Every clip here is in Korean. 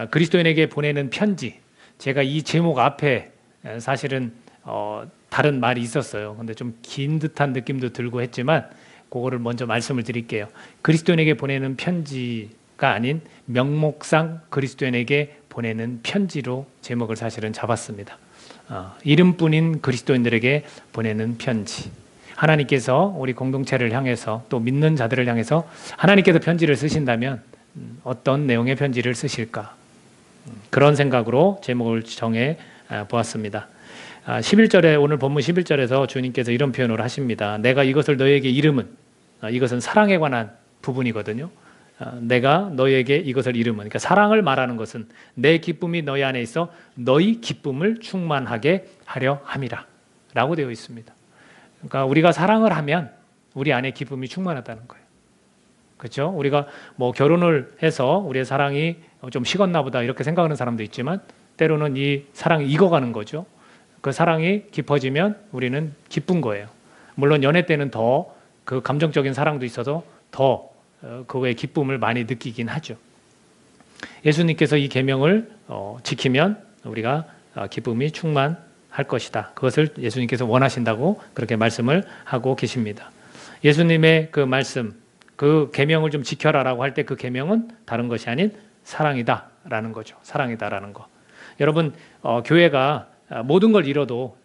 그리스도인에게 보내는 편지. 제가 이 제목 앞에 사실은 다른 말이 있었어요. 근데 좀 긴 듯한 느낌도 들고 했지만 그거를 먼저 말씀을 드릴게요. 그리스도인에게 보내는 편지가 아닌 명목상 그리스도인에게 보내는 편지로 제목을 사실은 잡았습니다. 이름뿐인 그리스도인들에게 보내는 편지. 하나님께서 우리 공동체를 향해서 또 믿는 자들을 향해서 하나님께서 편지를 쓰신다면 어떤 내용의 편지를 쓰실까? 그런 생각으로 제목을 정해 보았습니다. 11절에 오늘 본문 11절에서 주님께서 이런 표현을 하십니다. 내가 이것을 너희에게 이름은, 이것은 사랑에 관한 부분이거든요. 내가 너희에게 이것을 이름은, 그러니까 사랑을 말하는 것은 내 기쁨이 너희 안에 있어 너희 기쁨을 충만하게 하려 함이라 라고 되어 있습니다. 그러니까 우리가 사랑을 하면 우리 안에 기쁨이 충만하다는 거예요. 그렇죠? 우리가 뭐 결혼을 해서 우리의 사랑이 좀 식었나 보다 이렇게 생각하는 사람도 있지만 때로는 이 사랑이 익어가는 거죠. 그 사랑이 깊어지면 우리는 기쁜 거예요. 물론 연애 때는 더 그 감정적인 사랑도 있어서 더 그거의 기쁨을 많이 느끼긴 하죠. 예수님께서 이 계명을 지키면 우리가 기쁨이 충만할 것이다. 그것을 예수님께서 원하신다고 그렇게 말씀을 하고 계십니다. 예수님의 그 말씀, 그 계명을 좀 지켜라라고 할 때 그 계명은 다른 것이 아닌 사랑이다라는 거죠. 사랑이다라는 거. 여러분, 교회가 모든 걸 잃어도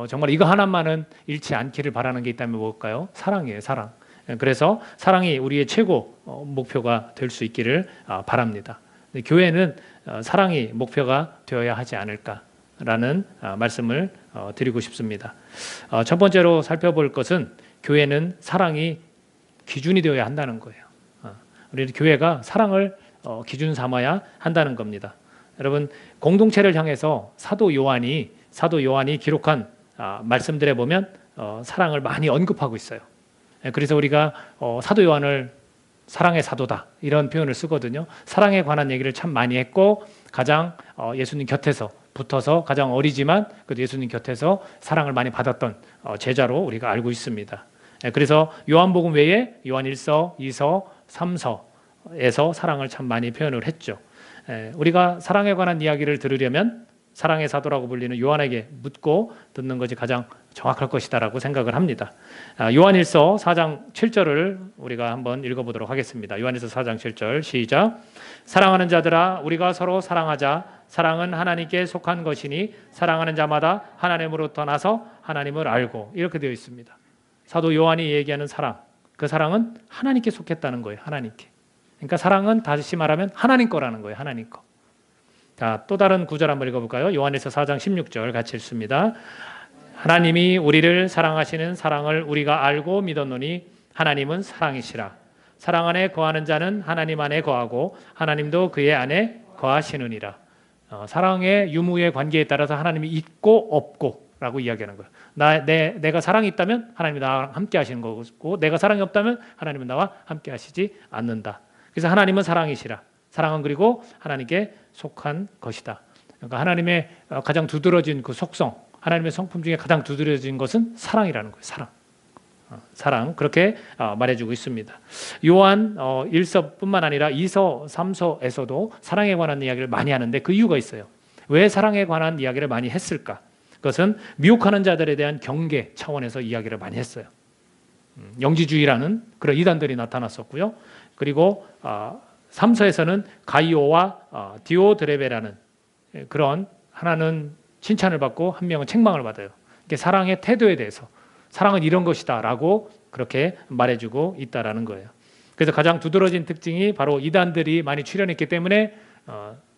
정말 이거 하나만은 잃지 않기를 바라는 게 있다면 뭘까요? 사랑이에요, 사랑. 그래서 사랑이 우리의 최고 목표가 될 수 있기를 바랍니다. 교회는 사랑이 목표가 되어야 하지 않을까라는 말씀을 드리고 싶습니다. 첫 번째로 살펴볼 것은 교회는 사랑이 기준이 되어야 한다는 거예요. 우리 교회가 사랑을 기준 삼아야 한다는 겁니다. 여러분, 공동체를 향해서 사도 요한이 기록한 말씀들에 보면 사랑을 많이 언급하고 있어요. 그래서 우리가 사도 요한을 사랑의 사도다 이런 표현을 쓰거든요. 사랑에 관한 얘기를 참 많이 했고 가장 예수님 곁에서 붙어서 가장 어리지만 그래도 예수님 곁에서 사랑을 많이 받았던 제자로 우리가 알고 있습니다. 그래서 요한복음 외에 요한 1서, 2서, 3서에서 사랑을 참 많이 표현을 했죠. 우리가 사랑에 관한 이야기를 들으려면 사랑의 사도라고 불리는 요한에게 묻고 듣는 것이 가장 정확할 것이다라고 생각을 합니다. 요한 1서 4장 7절을 우리가 한번 읽어보도록 하겠습니다. 요한 1서 4장 7절 시작. 사랑하는 자들아 우리가 서로 사랑하자. 사랑은 하나님께 속한 것이니 사랑하는 자마다 하나님으로부터 나서 하나님을 알고 이렇게 되어 있습니다. 사도 요한이 얘기하는 사랑, 그 사랑은 하나님께 속했다는 거예요. 하나님께. 그러니까 사랑은 다시 말하면 하나님 거라는 거예요. 하나님 거. 자, 또 다른 구절 한번 읽어볼까요? 요한에서 4장 16절 같이 읽습니다. 하나님이 우리를 사랑하시는 사랑을 우리가 알고 믿었노니 하나님은 사랑이시라. 사랑 안에 거하는 자는 하나님 안에 거하고 하나님도 그의 안에 거하시느니라. 사랑의 유무의 관계에 따라서 하나님이 있고 없고 라고 이야기하는 거예요. 내가 사랑이 있다면 하나님이 나와 함께 하시는 거고 내가 사랑이 없다면 하나님은 나와 함께 하시지 않는다. 그래서 하나님은 사랑이시라. 사랑은 그리고 하나님께 속한 것이다. 그러니까 하나님의 가장 두드러진 그 속성, 하나님의 성품 중에 가장 두드러진 것은 사랑이라는 거예요. 사랑. 그렇게 말해주고 있습니다. 요한 1서뿐만 아니라 2서, 3서에서도 사랑에 관한 이야기를 많이 하는데 그 이유가 있어요. 왜 사랑에 관한 이야기를 많이 했을까? 그것은 미혹하는 자들에 대한 경계 차원에서 이야기를 많이 했어요. 영지주의라는 그런 이단들이 나타났었고요. 그리고 3서에서는 가이오와 디오드레베라는 그런 하나는 칭찬을 받고 한 명은 책망을 받아요. 사랑의 태도에 대해서 사랑은 이런 것이다 라고 그렇게 말해주고 있다라는 거예요. 그래서 가장 두드러진 특징이 바로 이단들이 많이 출현했기 때문에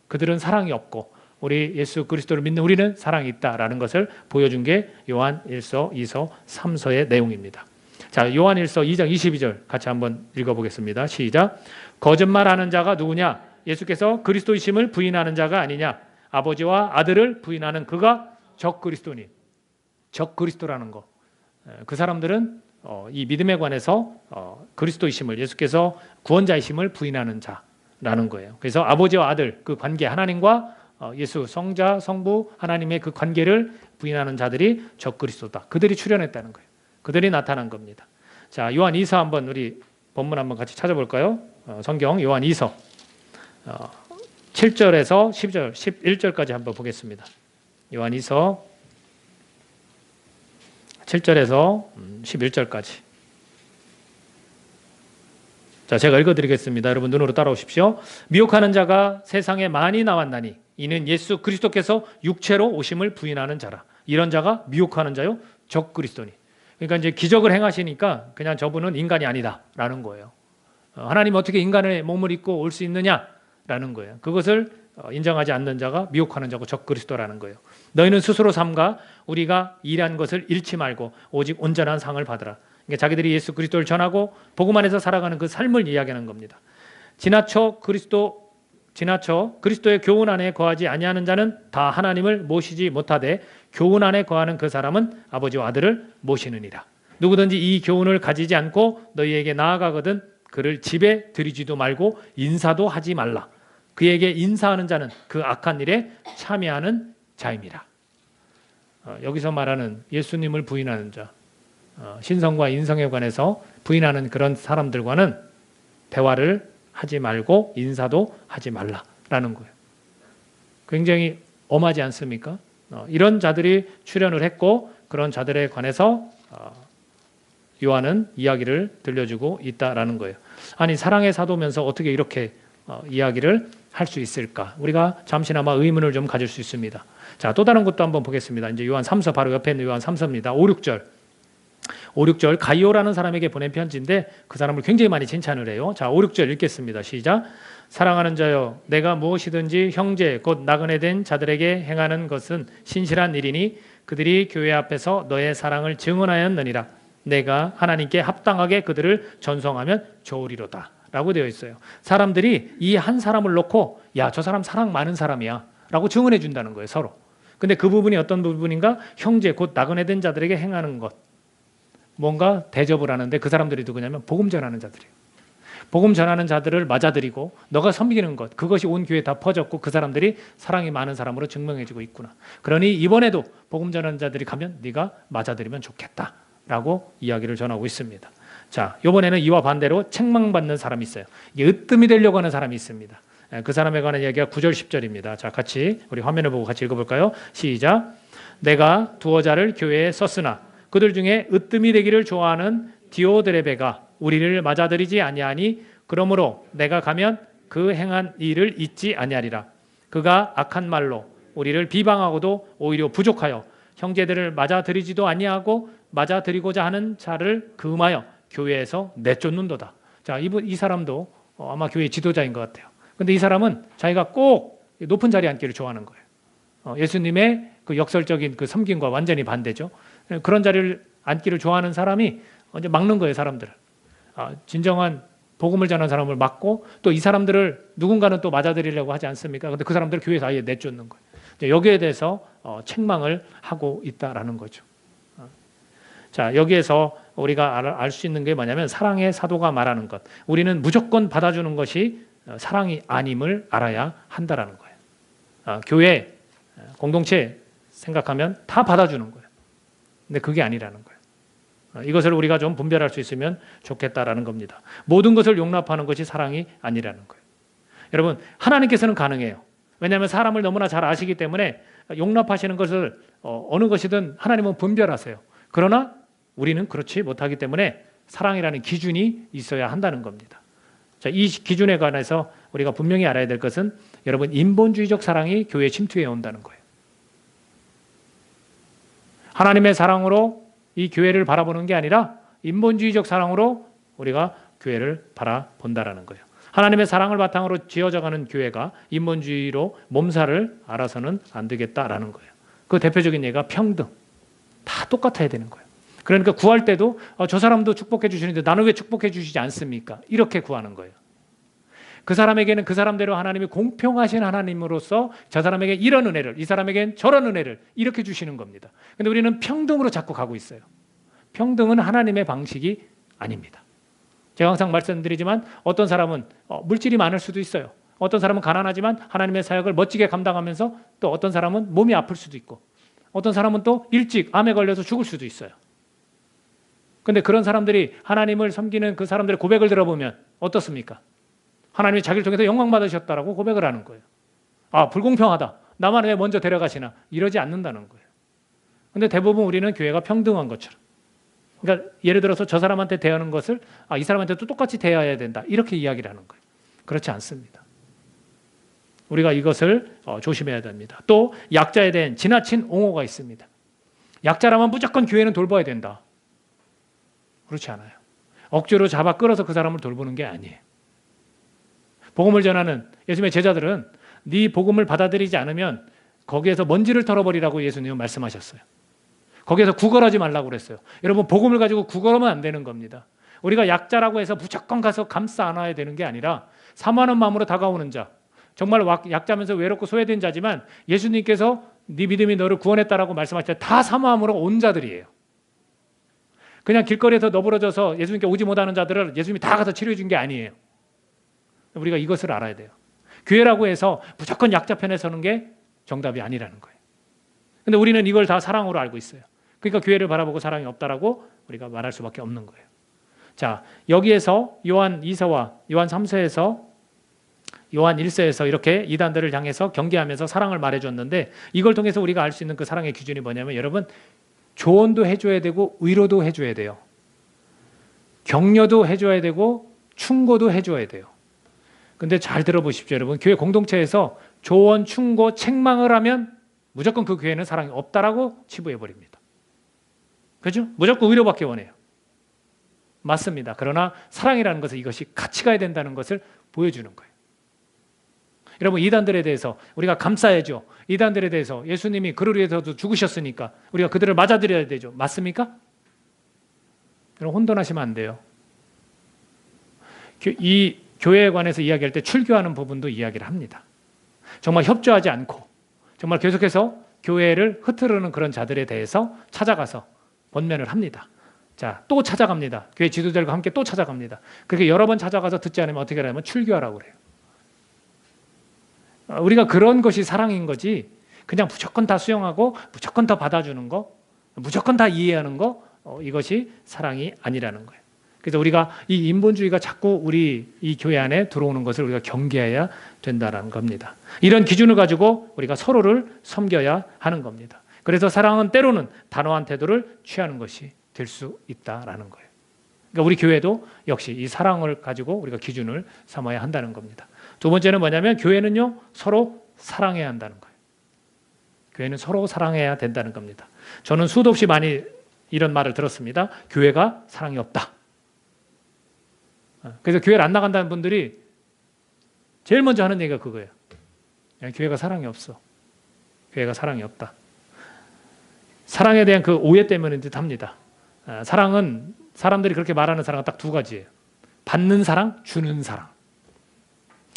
그들은 사랑이 없고 우리 예수 그리스도를 믿는 우리는 사랑이 있다라는 것을 보여준 게 요한 1서, 2서, 3서의 내용입니다. 자, 요한 1서 2장 22절 같이 한번 읽어보겠습니다. 시작. 거짓말하는 자가 누구냐? 예수께서 그리스도이심을 부인하는 자가 아니냐? 아버지와 아들을 부인하는 그가 적그리스도니. 적그리스도라는 거. 그 사람들은 이 믿음에 관해서 그리스도이심을 예수께서 구원자이심을 부인하는 자라는 거예요. 그래서 아버지와 아들 그 관계 하나님과 예수 성자 성부 하나님의 그 관계를 부인하는 자들이 적그리스도다. 그들이 출현했다는 거예요. 그들이 나타난 겁니다. 자, 요한 2서 한번 우리 본문 한번 같이 찾아볼까요? 성경 요한 2서 7절에서 10절, 11절까지 한번 보겠습니다. 요한이서 7절에서 11절까지. 자, 제가 읽어드리겠습니다. 여러분 눈으로 따라오십시오. 미혹하는 자가 세상에 많이 나왔나니 이는 예수 그리스도께서 육체로 오심을 부인하는 자라. 이런 자가 미혹하는 자요 적그리스도니. 그러니까 이제 기적을 행하시니까 그냥 저분은 인간이 아니다라는 거예요. 하나님 어떻게 인간의 몸을 입고 올 수 있느냐라는 거예요. 그것을 인정하지 않는 자가 미혹하는 자고 적그리스도라는 거예요. 너희는 스스로 삼가 우리가 일한 것을 잃지 말고 오직 온전한 상을 받으라. 그러니까 자기들이 예수 그리스도를 전하고 복음 안에서 살아가는 그 삶을 이야기하는 겁니다. 지나쳐 그리스도의 교훈 안에 거하지 아니하는 자는 다 하나님을 모시지 못하되 교훈 안에 거하는 그 사람은 아버지와 아들을 모시느니라. 누구든지 이 교훈을 가지지 않고 너희에게 나아가거든 그를 집에 들이지도 말고 인사도 하지 말라. 그에게 인사하는 자는 그 악한 일에 참여하는 자임이라. 여기서 말하는 예수님을 부인하는 자, 신성과 인성에 관해서 부인하는 그런 사람들과는 대화를 하지 말고 인사도 하지 말라라는 거예요. 굉장히 엄하지 않습니까? 이런 자들이 출현을 했고 그런 자들에 관해서 요한은 이야기를 들려주고 있다라는 거예요. 아니 사랑의 사도면서 어떻게 이렇게 이야기를 할 수 있을까? 우리가 잠시나마 의문을 좀 가질 수 있습니다. 자, 또 다른 것도 한번 보겠습니다. 이제 요한 3서 바로 옆에 있는 요한 3서입니다. 5, 6절 가이오라는 사람에게 보낸 편지인데 그 사람을 굉장히 많이 칭찬을 해요. 자, 5, 6절 읽겠습니다. 시작. 사랑하는 자여, 내가 무엇이든지 형제 곧 나그네 된 자들에게 행하는 것은 신실한 일이니 그들이 교회 앞에서 너의 사랑을 증언하였느니라. 내가 하나님께 합당하게 그들을 전송하면 좋으리로다 라고 되어 있어요. 사람들이 이 한 사람을 놓고 야, 저 사람 사랑 많은 사람이야 라고 증언해 준다는 거예요, 서로. 근데 그 부분이 어떤 부분인가? 형제 곧 나그네 된 자들에게 행하는 것, 뭔가 대접을 하는데 그 사람들이 누구냐면 복음 전하는 자들이에요. 복음 전하는 자들을 맞아들이고 너가 섬기는 것, 그것이 온 교회에 다 퍼졌고 그 사람들이 사랑이 많은 사람으로 증명해지고 있구나. 그러니 이번에도 복음 전하는 자들이 가면 네가 맞아들이면 좋겠다라고 이야기를 전하고 있습니다. 자, 이번에는 이와 반대로 책망받는 사람이 있어요. 이게 으뜸이 되려고 하는 사람이 있습니다. 그 사람에 관한 이야기가 9절 10절입니다. 자, 같이 우리 화면을 보고 같이 읽어볼까요? 시작. 내가 두어 자를 교회에 썼으나 그들 중에 으뜸이 되기를 좋아하는 디오드레베가 우리를 맞아들이지 아니하니 그러므로 내가 가면 그 행한 일을 잊지 아니하리라. 그가 악한 말로 우리를 비방하고도 오히려 부족하여 형제들을 맞아들이지도 아니하고 맞아들이고자 하는 자를 금하여 교회에서 내쫓는도다. 자, 이 사람도 아마 교회 지도자인 것 같아요. 근데 이 사람은 자기가 꼭 높은 자리에 앉기를 좋아하는 거예요. 예수님의 그 역설적인 그 섬김과 완전히 반대죠. 그런 자리를 앉기를 좋아하는 사람이 이제 막는 거예요, 사람들을. 진정한 복음을 전하는 사람을 막고 또 이 사람들을 누군가는 또 맞아들이려고 하지 않습니까? 근데 그 사람들을 교회에서 아예 내쫓는 거예요. 여기에 대해서 책망을 하고 있다라는 거죠. 자, 여기에서 우리가 알 수 있는 게 뭐냐면 사랑의 사도가 말하는 것. 우리는 무조건 받아주는 것이 사랑이 아님을 알아야 한다라는 거예요. 교회, 공동체 생각하면 다 받아주는 거예요. 근데 그게 아니라는 거예요. 이것을 우리가 좀 분별할 수 있으면 좋겠다라는 겁니다. 모든 것을 용납하는 것이 사랑이 아니라는 거예요. 여러분, 하나님께서는 가능해요. 왜냐하면 사람을 너무나 잘 아시기 때문에 용납하시는 것을 어느 것이든 하나님은 분별하세요. 그러나 우리는 그렇지 못하기 때문에 사랑이라는 기준이 있어야 한다는 겁니다. 자, 이 기준에 관해서 우리가 분명히 알아야 될 것은 여러분 인본주의적 사랑이 교회에 침투해 온다는 거예요. 하나님의 사랑으로 이 교회를 바라보는 게 아니라 인본주의적 사랑으로 우리가 교회를 바라본다라는 거예요. 하나님의 사랑을 바탕으로 지어져가는 교회가 인본주의로 몸살을 알아서는 안 되겠다라는 거예요. 그 대표적인 예가 평등. 다 똑같아야 되는 거예요. 그러니까 구할 때도 저 사람도 축복해 주시는데 나는 왜 축복해 주시지 않습니까? 이렇게 구하는 거예요. 그 사람에게는 그 사람대로 하나님이 공평하신 하나님으로서 저 사람에게 이런 은혜를, 이 사람에게는 저런 은혜를 이렇게 주시는 겁니다. 근데 우리는 평등으로 자꾸 가고 있어요. 평등은 하나님의 방식이 아닙니다. 제가 항상 말씀드리지만 어떤 사람은 물질이 많을 수도 있어요. 어떤 사람은 가난하지만 하나님의 사역을 멋지게 감당하면서 또 어떤 사람은 몸이 아플 수도 있고 어떤 사람은 또 일찍 암에 걸려서 죽을 수도 있어요. 근데 그런 사람들이 하나님을 섬기는 그 사람들의 고백을 들어보면 어떻습니까? 하나님이 자기를 통해서 영광 받으셨다라고 고백을 하는 거예요. 아, 불공평하다. 나만 왜 먼저 데려가시나? 이러지 않는다는 거예요. 근데 대부분 우리는 교회가 평등한 것처럼. 그러니까 예를 들어서 저 사람한테 대하는 것을 이 사람한테도 똑같이 대해야 된다. 이렇게 이야기를 하는 거예요. 그렇지 않습니다. 우리가 이것을 조심해야 됩니다. 또 약자에 대한 지나친 옹호가 있습니다. 약자라면 무조건 교회는 돌봐야 된다. 그렇지 않아요. 억지로 잡아 끌어서 그 사람을 돌보는 게 아니에요. 복음을 전하는 예수님의 제자들은 네 복음을 받아들이지 않으면 거기에서 먼지를 털어버리라고 예수님은 말씀하셨어요. 거기에서 구걸하지 말라고 그랬어요. 여러분, 복음을 가지고 구걸하면 안 되는 겁니다. 우리가 약자라고 해서 무조건 가서 감싸 안아야 되는 게 아니라 사모하는 마음으로 다가오는 자, 정말 약자면서 외롭고 소외된 자지만 예수님께서 네 믿음이 너를 구원했다라고 말씀하실 때 다 사모함으로 온 자들이에요. 그냥 길거리에서 너부러져서 예수님께 오지 못하는 자들을 예수님이 다 가서 치료해 준 게 아니에요. 우리가 이것을 알아야 돼요. 교회라고 해서 무조건 약자 편에 서는 게 정답이 아니라는 거예요. 근데 우리는 이걸 다 사랑으로 알고 있어요. 그러니까 교회를 바라보고 사랑이 없다라고 우리가 말할 수밖에 없는 거예요. 자, 여기에서 요한 2서와 요한 3서에서 요한 1서에서 이렇게 이단들을 향해서 경계하면서 사랑을 말해줬는데, 이걸 통해서 우리가 알 수 있는 그 사랑의 기준이 뭐냐면, 여러분, 조언도 해줘야 되고 위로도 해줘야 돼요. 격려도 해줘야 되고 충고도 해줘야 돼요. 근데 잘 들어보십시오, 여러분. 교회 공동체에서 조언, 충고, 책망을 하면 무조건 그 교회는 사랑이 없다라고 치부해버립니다. 그죠? 무조건 위로밖에 원해요. 맞습니다. 그러나 사랑이라는 것은 이것이 같이 가야 된다는 것을 보여주는 거예요. 여러분, 이단들에 대해서 우리가 감싸야죠. 이단들에 대해서 예수님이 그를 위해서도 죽으셨으니까 우리가 그들을 맞아들여야 되죠. 맞습니까? 여러분, 혼돈하시면 안 돼요. 이 교회에 관해서 이야기할 때 출교하는 부분도 이야기를 합니다. 정말 협조하지 않고 정말 계속해서 교회를 흐트르는 그런 자들에 대해서 찾아가서 번면을 합니다. 자, 또 찾아갑니다. 교회 지도자들과 함께 또 찾아갑니다. 그렇게 여러 번 찾아가서 듣지 않으면 어떻게 하냐면 출교하라고 그래요. 우리가 그런 것이 사랑인 거지, 그냥 무조건 다 수용하고 무조건 다 받아주는 거, 무조건 다 이해하는 거, 이것이 사랑이 아니라는 거예요. 그래서 우리가 이 인본주의가 자꾸 우리 이 교회 안에 들어오는 것을 우리가 경계해야 된다는 겁니다. 이런 기준을 가지고 우리가 서로를 섬겨야 하는 겁니다. 그래서 사랑은 때로는 단호한 태도를 취하는 것이 될 수 있다라는 거예요. 그러니까 우리 교회도 역시 이 사랑을 가지고 우리가 기준을 삼아야 한다는 겁니다. 두 번째는 뭐냐면, 교회는요, 서로 사랑해야 한다는 거예요. 교회는 서로 사랑해야 된다는 겁니다. 저는 수도 없이 많이 이런 말을 들었습니다. 교회가 사랑이 없다. 그래서 교회를 안 나간다는 분들이 제일 먼저 하는 얘기가 그거예요. 교회가 사랑이 없어. 교회가 사랑이 없다. 사랑에 대한 그 오해 때문인 듯 합니다. 사랑은, 사람들이 그렇게 말하는 사랑은 딱 두 가지예요. 받는 사랑, 주는 사랑.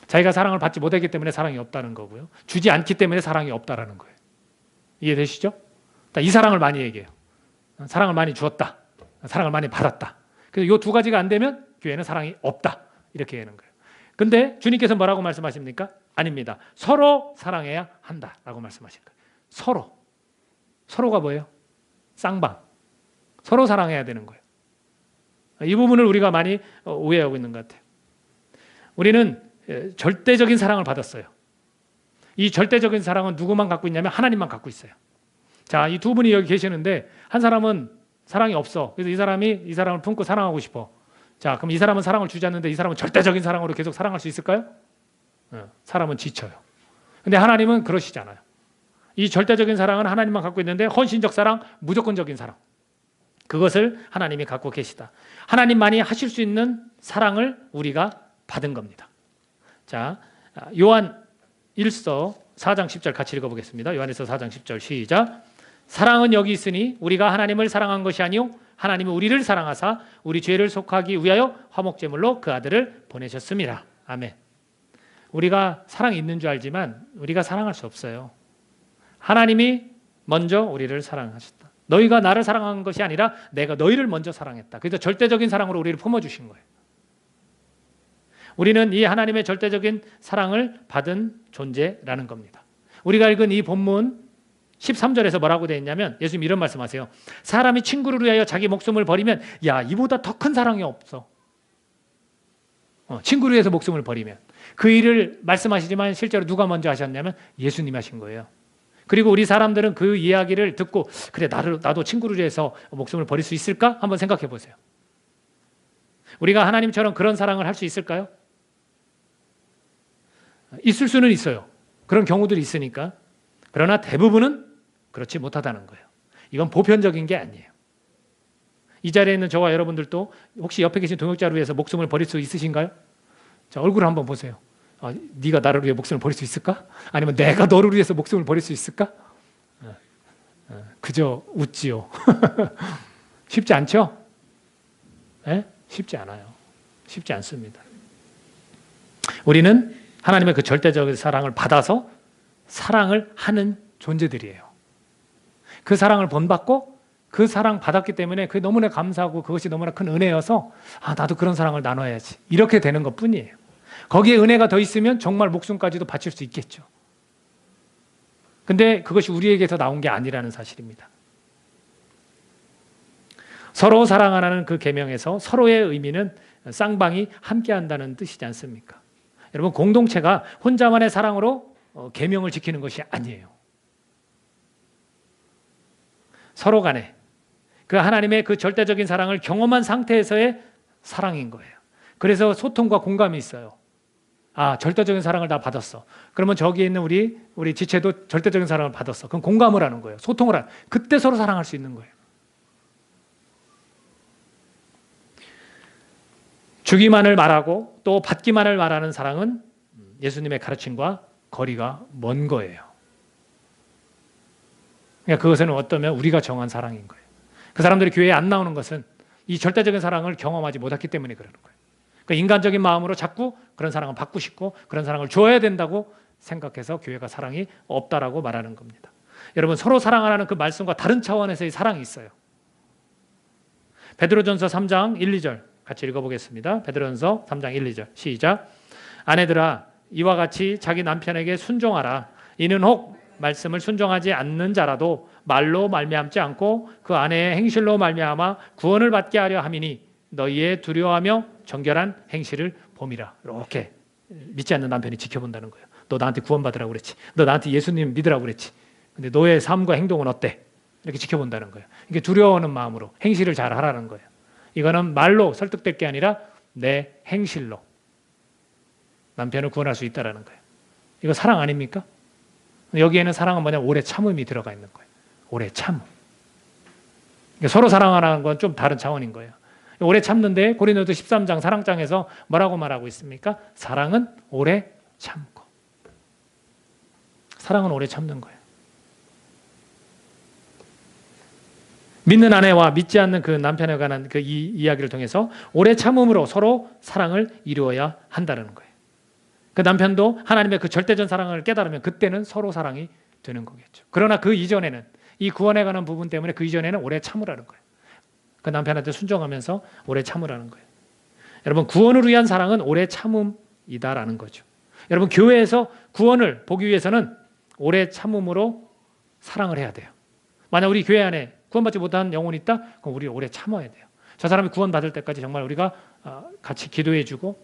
자기가 사랑을 받지 못했기 때문에 사랑이 없다는 거고요. 주지 않기 때문에 사랑이 없다라는 거예요. 이해되시죠? 이 사랑을 많이 얘기해요. 사랑을 많이 주었다. 사랑을 많이 받았다. 그래서 이 두 가지가 안 되면 교회는 사랑이 없다. 이렇게 하는 거예요. 근데 주님께서 뭐라고 말씀하십니까? 아닙니다. 서로 사랑해야 한다라고 말씀하신 거예요. 서로. 서로가 뭐예요? 쌍방. 서로 사랑해야 되는 거예요. 이 부분을 우리가 많이 오해하고 있는 것 같아요. 우리는 절대적인 사랑을 받았어요. 이 절대적인 사랑은 누구만 갖고 있냐면 하나님만 갖고 있어요. 자, 이 두 분이 여기 계시는데 한 사람은 사랑이 없어. 그래서 이 사람을 품고 사랑하고 싶어. 자, 그럼 이 사람은 사랑을 주지 않는데 이 사람은 절대적인 사랑으로 계속 사랑할 수 있을까요? 사람은 지쳐요. 근데 하나님은 그러시잖아요. 이 절대적인 사랑은 하나님만 갖고 있는데 헌신적 사랑, 무조건적인 사랑. 그것을 하나님이 갖고 계시다. 하나님만이 하실 수 있는 사랑을 우리가 받은 겁니다. 자, 요한 1서 4장 10절 같이 읽어보겠습니다. 요한일서 4장 10절 시작. 사랑은 여기 있으니 우리가 하나님을 사랑한 것이 아니요 하나님은 우리를 사랑하사 우리 죄를 속하기 위하여 화목제물로 그 아들을 보내셨습니다. 아멘. 우리가 사랑이 있는 줄 알지만 우리가 사랑할 수 없어요. 하나님이 먼저 우리를 사랑하셨다. 너희가 나를 사랑한 것이 아니라 내가 너희를 먼저 사랑했다. 그래서 절대적인 사랑으로 우리를 품어주신 거예요. 우리는 이 하나님의 절대적인 사랑을 받은 존재라는 겁니다. 우리가 읽은 이 본문 13절에서 뭐라고 되어 있냐면 예수님 이런 말씀하세요. 사람이 친구를 위하여 자기 목숨을 버리면 야, 이보다 더 큰 사랑이 없어. 친구를 위해서 목숨을 버리면. 그 일을 말씀하시지만 실제로 누가 먼저 하셨냐면 예수님 하신 거예요. 그리고 우리 사람들은 그 이야기를 듣고 그래 나도 친구를 위해서 목숨을 버릴 수 있을까? 한번 생각해 보세요. 우리가 하나님처럼 그런 사랑을 할 수 있을까요? 있을 수는 있어요. 그런 경우들이 있으니까. 그러나 대부분은 그렇지 못하다는 거예요. 이건 보편적인 게 아니에요. 이 자리에 있는 저와 여러분들도 혹시 옆에 계신 동역자를 위해서 목숨을 버릴 수 있으신가요? 자, 얼굴을 한번 보세요. 네가 나를 위해 목숨을 버릴 수 있을까? 아니면 내가 너를 위해서 목숨을 버릴 수 있을까? 그저 웃지요. 쉽지 않죠? 네? 쉽지 않아요. 쉽지 않습니다. 우리는 하나님의 그 절대적인 사랑을 받아서 사랑을 하는 존재들이에요. 그 사랑을 본받고 그 사랑 받았기 때문에 그게 너무나 감사하고 그것이 너무나 큰 은혜여서 나도 그런 사랑을 나눠야지. 이렇게 되는 것 뿐이에요. 거기에 은혜가 더 있으면 정말 목숨까지도 바칠 수 있겠죠. 근데 그것이 우리에게서 나온 게 아니라는 사실입니다. 서로 사랑하라는 그 계명에서 서로의 의미는 쌍방이 함께한다는 뜻이지 않습니까? 여러분, 공동체가 혼자만의 사랑으로 계명을 지키는 것이 아니에요. 서로 간에 그 하나님의 그 절대적인 사랑을 경험한 상태에서의 사랑인 거예요. 그래서 소통과 공감이 있어요. 절대적인 사랑을 다 받았어. 그러면 저기에 있는 우리 지체도 절대적인 사랑을 받았어. 그럼 공감을 하는 거예요. 소통을 하는. 그때 서로 사랑할 수 있는 거예요. 주기만을 말하고 또 받기만을 말하는 사랑은 예수님의 가르침과 거리가 먼 거예요. 그러니까 그것은 어떠면 우리가 정한 사랑인 거예요. 그 사람들이 교회에 안 나오는 것은 이 절대적인 사랑을 경험하지 못했기 때문에 그러는 거예요. 그러니까 인간적인 마음으로 자꾸 그런 사랑을 받고 싶고 그런 사랑을 줘야 된다고 생각해서 교회가 사랑이 없다라고 말하는 겁니다. 여러분, 서로 사랑하라는 그 말씀과 다른 차원에서의 사랑이 있어요. 베드로전서 3장 1, 2절 같이 읽어보겠습니다. 베드로전서 3장 1, 2절 시작. 아내들아, 이와 같이 자기 남편에게 순종하라. 이는 혹 말씀을 순종하지 않는 자라도 말로 말미암지 않고 그 아내의 행실로 말미암아 구원을 받게 하려 함이니 너희의 두려워하며 정결한 행실을 봄이라. 이렇게 믿지 않는 남편이 지켜본다는 거예요. 너 나한테 구원받으라고 그랬지. 너 나한테 예수님 믿으라고 그랬지. 근데 너의 삶과 행동은 어때? 이렇게 지켜본다는 거예요. 이게 두려워하는 마음으로 행실을 잘 하라는 거예요. 이거는 말로 설득될 게 아니라 내 행실로 남편을 구원할 수 있다는 거예요. 이거 사랑 아닙니까? 여기에는 사랑은 뭐냐? 오래 참음이 들어가 있는 거예요. 오래 참음. 그러니까 서로 사랑하라는 건 좀 다른 차원인 거예요. 오래 참는데 고린도서 13장 사랑장에서 뭐라고 말하고 있습니까? 사랑은 오래 참고. 사랑은 오래 참는 거예요. 믿는 아내와 믿지 않는 그 남편에 관한 그 이야기를 통해서 오래 참음으로 서로 사랑을 이루어야 한다는 거예요. 그 남편도 하나님의 그 절대적 사랑을 깨달으면 그때는 서로 사랑이 되는 거겠죠. 그러나 그 이전에는 이 구원에 관한 부분 때문에 그 이전에는 오래 참으라는 거예요. 그 남편한테 순종하면서 오래 참으라는 거예요. 여러분, 구원을 위한 사랑은 오래 참음이다라는 거죠. 여러분, 교회에서 구원을 보기 위해서는 오래 참음으로 사랑을 해야 돼요. 만약 우리 교회 안에 구원받지 못한 영혼이 있다? 그럼 우리 오래 참아야 돼요. 저 사람이 구원받을 때까지 정말 우리가 같이 기도해주고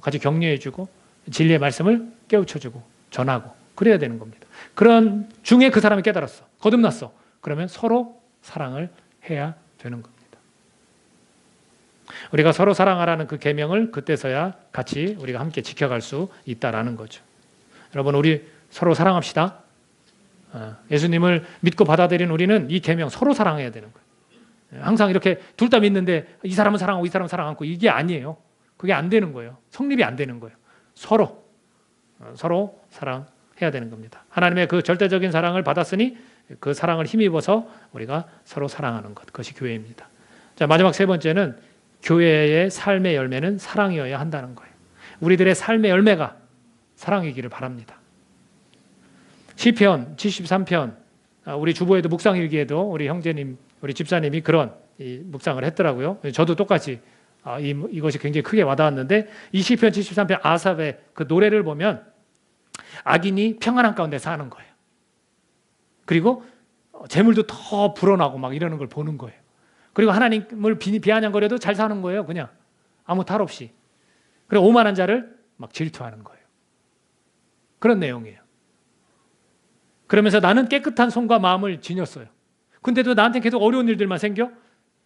같이 격려해주고 진리의 말씀을 깨우쳐주고 전하고 그래야 되는 겁니다. 그런 중에 그 사람이 깨달았어. 거듭났어. 그러면 서로 사랑을 해야 되는 겁니다. 우리가 서로 사랑하라는 그 계명을 그때서야 같이 우리가 함께 지켜갈 수 있다라는 거죠. 여러분, 우리 서로 사랑합시다. 예수님을 믿고 받아들인 우리는 이 계명 서로 사랑해야 되는 거예요. 항상 이렇게 둘 다 믿는데 이 사람은 사랑하고 이 사람은 사랑 않고 이게 아니에요. 그게 안 되는 거예요. 성립이 안 되는 거예요. 서로 사랑해야 되는 겁니다. 하나님의 그 절대적인 사랑을 받았으니 그 사랑을 힘입어서 우리가 서로 사랑하는 것, 그것이 교회입니다. 자, 마지막 세 번째는 교회의 삶의 열매는 사랑이어야 한다는 거예요. 우리들의 삶의 열매가 사랑이기를 바랍니다. 시편 73편, 우리 주보에도 묵상일기에도 우리 형제님, 우리 집사님이 그런 묵상을 했더라고요. 저도 똑같이 이것이 굉장히 크게 와닿았는데 이 시편 73편 아삽의 그 노래를 보면 악인이 평안한 가운데 사는 거예요. 그리고 재물도 더 불어나고 막 이러는 걸 보는 거예요. 그리고 하나님을 비아냥거려도 잘 사는 거예요. 그냥 아무 탈 없이. 그리고 오만한 자를 막 질투하는 거예요. 그런 내용이에요. 그러면서 나는 깨끗한 손과 마음을 지녔어요. 근데도 나한테 계속 어려운 일들만 생겨?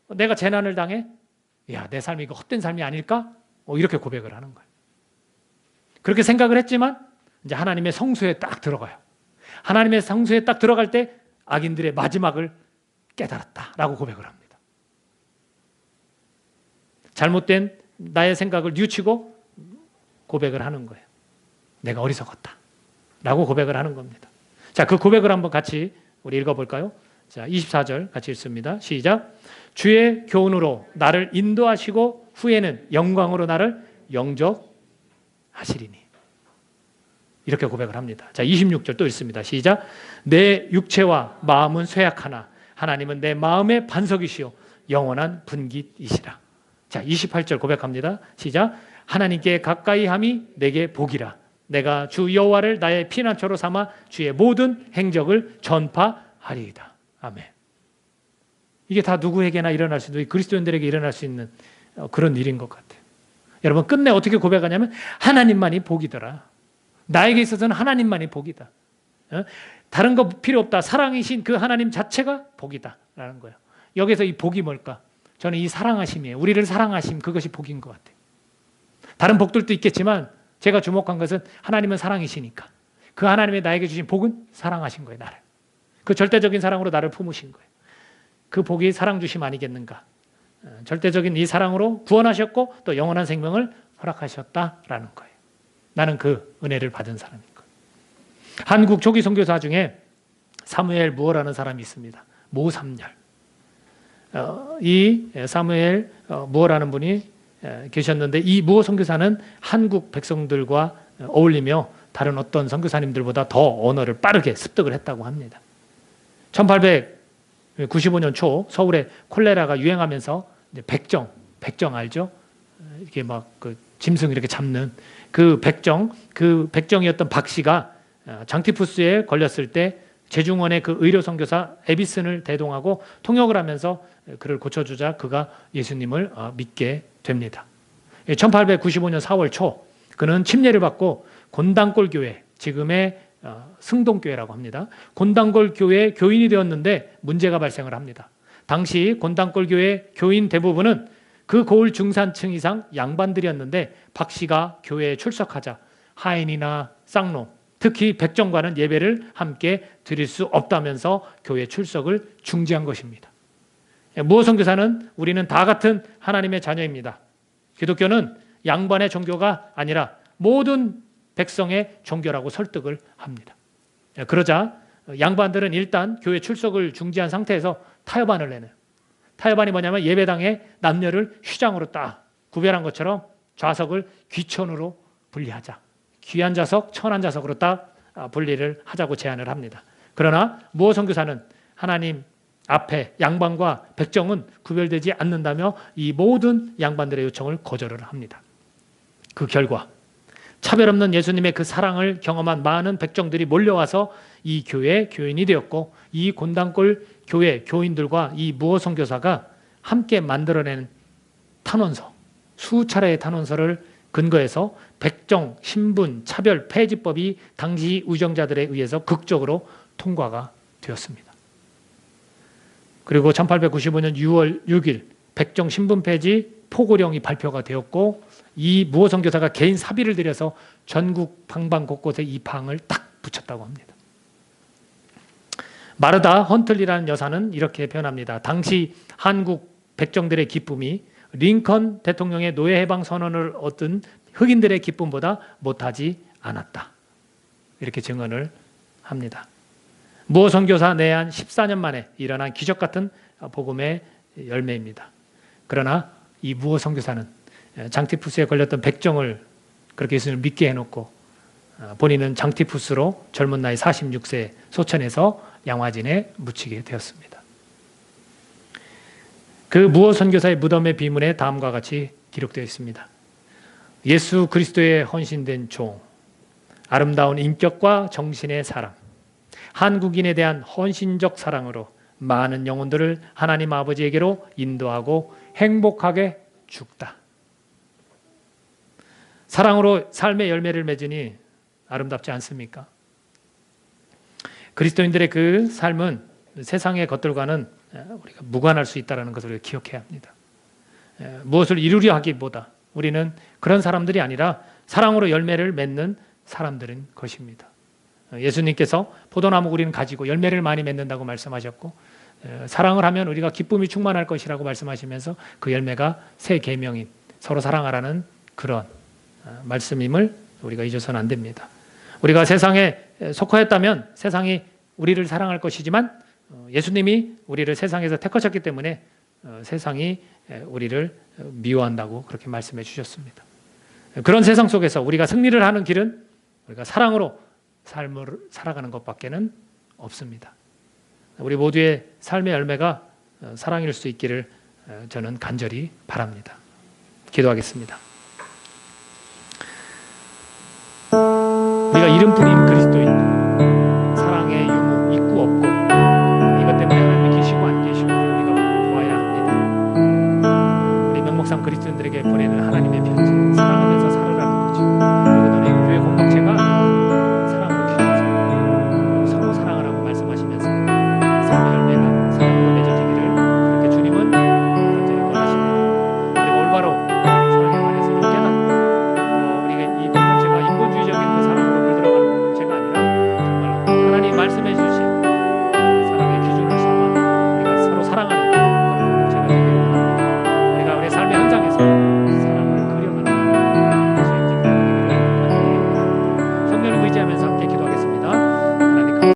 내가 재난을 당해? 야, 내 삶이 이거 헛된 삶이 아닐까? 이렇게 고백을 하는 거예요. 그렇게 생각을 했지만 이제 하나님의 성소에 딱 들어가요. 하나님의 성소에 딱 들어갈 때 악인들의 마지막을 깨달았다라고 고백을 합니다. 잘못된 나의 생각을 뉘우치고 고백을 하는 거예요. 내가 어리석었다 라고 고백을 하는 겁니다. 자, 그 고백을 한번 같이 우리 읽어볼까요? 자, 24절 같이 읽습니다. 시작. 주의 교훈으로 나를 인도하시고 후에는 영광으로 나를 영접하시리니. 이렇게 고백을 합니다. 자, 26절 또 읽습니다. 시작. 내 육체와 마음은 쇠약하나 하나님은 내 마음의 반석이시요 영원한 분깃이시라. 자, 28절 고백합니다. 시작. 하나님께 가까이 함이 내게 복이라. 내가 주 여호와를 나의 피난처로 삼아 주의 모든 행적을 전파하리이다. 아멘. 이게 다 누구에게나 일어날 수 있는, 그리스도인들에게 일어날 수 있는 그런 일인 것 같아요. 여러분, 끝내 어떻게 고백하냐면 하나님만이 복이더라. 나에게 있어서는 하나님만이 복이다. 다른 거 필요 없다. 사랑이신 그 하나님 자체가 복이다 라는 거예요. 여기서 이 복이 뭘까? 저는 이 사랑하심이에요. 우리를 사랑하심, 그것이 복인 것 같아요. 다른 복들도 있겠지만 제가 주목한 것은 하나님은 사랑이시니까 그 하나님의 나에게 주신 복은 사랑하신 거예요. 나를. 그 절대적인 사랑으로 나를 품으신 거예요. 그 복이 사랑 주심 아니겠는가? 절대적인 이 사랑으로 구원하셨고 또 영원한 생명을 허락하셨다라는 거예요. 나는 그 은혜를 받은 사람인 거예요. 한국 초기 선교사 중에 사무엘 무어라는 사람이 있습니다. 모삼열. 이 사무엘 무어라는 분이 계셨는데 이 무어 선교사는 한국 백성들과 어울리며 다른 어떤 선교사님들보다 더 언어를 빠르게 습득을 했다고 합니다. 1895년 초 서울에 콜레라가 유행하면서 이제 백정 알죠? 이렇게 막 그 짐승 이렇게 잡는 그 백정이었던 박 씨가 장티푸스에 걸렸을 때 제중원의 그 의료 선교사 에비슨을 대동하고 통역을 하면서 그를 고쳐주자 그가 예수님을 믿게 됩니다. 1895년 4월 초 그는 침례를 받고 곤단골 교회, 지금의 승동교회라고 합니다. 곤단골 교회 교인이 되었는데 문제가 발생을 합니다. 당시 곤단골 교회 교인 대부분은 그 고을 중산층 이상 양반들이었는데 박 씨가 교회에 출석하자 하인이나 쌍놈, 특히 백정과는 예배를 함께 드릴 수 없다면서 교회 출석을 중지한 것입니다. 무어 선교사는 우리는 다 같은 하나님의 자녀입니다. 기독교는 양반의 종교가 아니라 모든 백성의 종교라고 설득을 합니다. 그러자 양반들은 일단 교회 출석을 중지한 상태에서 타협안을 내네요. 타협안이 뭐냐면 예배당에 남녀를 휘장으로 딱 구별한 것처럼 좌석을 귀천으로 분리하자. 귀한 좌석, 천한 좌석으로 딱 분리를 하자고 제안을 합니다. 그러나 무어 선교사는 하나님 앞에 양반과 백정은 구별되지 않는다며 이 모든 양반들의 요청을 거절을 합니다. 그 결과 차별 없는 예수님의 그 사랑을 경험한 많은 백정들이 몰려와서 이 교회의 교인이 되었고 이 곤단골 교회 교인들과 이 무어 선교사가 함께 만들어낸 탄원서, 수차례의 탄원서를 근거해서 백정, 신분, 차별, 폐지법이 당시 우정자들에 의해서 극적으로 통과가 되었습니다. 그리고 1895년 6월 6일 백정 신분 폐지 포고령이 발표가 되었고 이 무어 선교사가 개인 사비를 들여서 전국 방방 곳곳에 이 방을 딱 붙였다고 합니다. 마르다 헌틀리라는 여사는 이렇게 표현합니다. 당시 한국 백정들의 기쁨이 링컨 대통령의 노예 해방 선언을 얻은 흑인들의 기쁨보다 못하지 않았다. 이렇게 증언을 합니다. 무어 선교사 내한 14년 만에 일어난 기적 같은 복음의 열매입니다. 그러나 이 무어 선교사는 장티푸스에 걸렸던 백정을 그렇게 예수님을 믿게 해놓고 본인은 장티푸스로 젊은 나이 46세 소천에서 양화진에 묻히게 되었습니다. 그 무어 선교사의 무덤의 비문에 다음과 같이 기록되어 있습니다. 예수 그리스도의 헌신된 종, 아름다운 인격과 정신의 사랑, 한국인에 대한 헌신적 사랑으로 많은 영혼들을 하나님 아버지에게로 인도하고 행복하게 죽다. 사랑으로 삶의 열매를 맺으니 아름답지 않습니까? 그리스도인들의 그 삶은 세상의 것들과는 우리가 무관할 수 있다는 것을 우리가 기억해야 합니다. 무엇을 이루려 하기보다 우리는 그런 사람들이 아니라 사랑으로 열매를 맺는 사람들인 것입니다. 예수님께서 포도나무 우리는 가지고 열매를 많이 맺는다고 말씀하셨고, 사랑을 하면 우리가 기쁨이 충만할 것이라고 말씀하시면서 그 열매가 새 계명인 서로 사랑하라는 그런 말씀임을 우리가 잊어서는 안 됩니다. 우리가 세상에 속하였다면 세상이 우리를 사랑할 것이지만 예수님이 우리를 세상에서 택하셨기 때문에 세상이 우리를 미워한다고 그렇게 말씀해 주셨습니다. 그런 세상 속에서 우리가 승리를 하는 길은 우리가 사랑으로 삶을 살아가는 것밖에는 없습니다. 우리 모두의 삶의 열매가 사랑일 수 있기를 저는 간절히 바랍니다. 기도하겠습니다. 우리가 이름뿐인 그리스도인, 사랑의 유무 있고 없고 이것 때문에 하나님이 계시고 안 계시고 우리가 보아야 합니다. 우리 명목상 그리스도인들에게 보내는 하나님의 편지, 사랑하면서 살으라는 거죠. 그리고 너네 교회 공동체가 사랑으로 기도하세요. 서로 사랑하라고 말씀하시면서 삶의 열매가 사랑으로 맺어지기를 그렇게 주님은 간절히 원하십니다. 우리가 올바로